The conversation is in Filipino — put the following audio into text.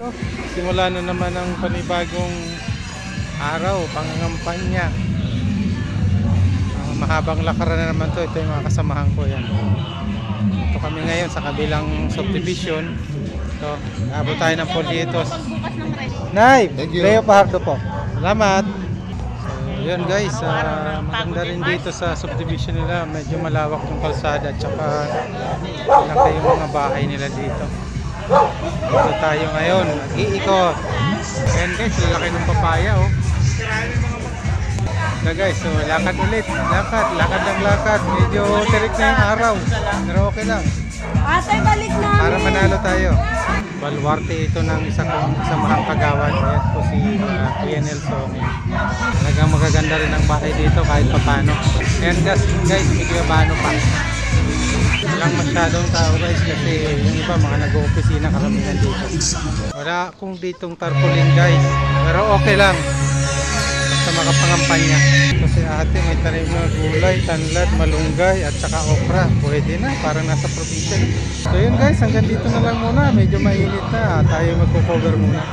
So, simula na naman ang panibagong araw, pangangampanya. Mahabang lakaran na naman to. Ito yung mga kasamahan ko yan. Ito kami ngayon sa kabilang subdivision. So, abot tayo ng Politos. Nay, Leo Pahardo po. Salamat. So, yun guys, maganda rin dito sa subdivision nila. Medyo malawak yung kalsada at saka laki yung mga bahay nila dito. Dito tayo ngayon, mag-iikot. Ayan guys, lalaki ng papaya oh. Na guys, so lakad ulit. Lakad ng lakad. Medyo tirik na yung araw. Pero okay lang. Atay, balik namin. Para manalo tayo. Baluarte ito ng isa kong kasamahang kagawan. Ayan po si Kuya Nelson. Talagang magaganda rin ang bahay dito kahit papano. Ayan guys, medyo paano pa. Walang masyadong tao guys kasi yung iba mga nag-opisina karamihan dito. Wala akong ditong tarpaulin guys. Pero okay lang. Sa makapangampanya. Kasi ate may tanim na gulay, tanlad, malunggay at saka okra. Pwede na, parang nasa probinsya. So yun guys, hanggang dito na lang muna. Medyo mainit na. Tayo magko-cover muna.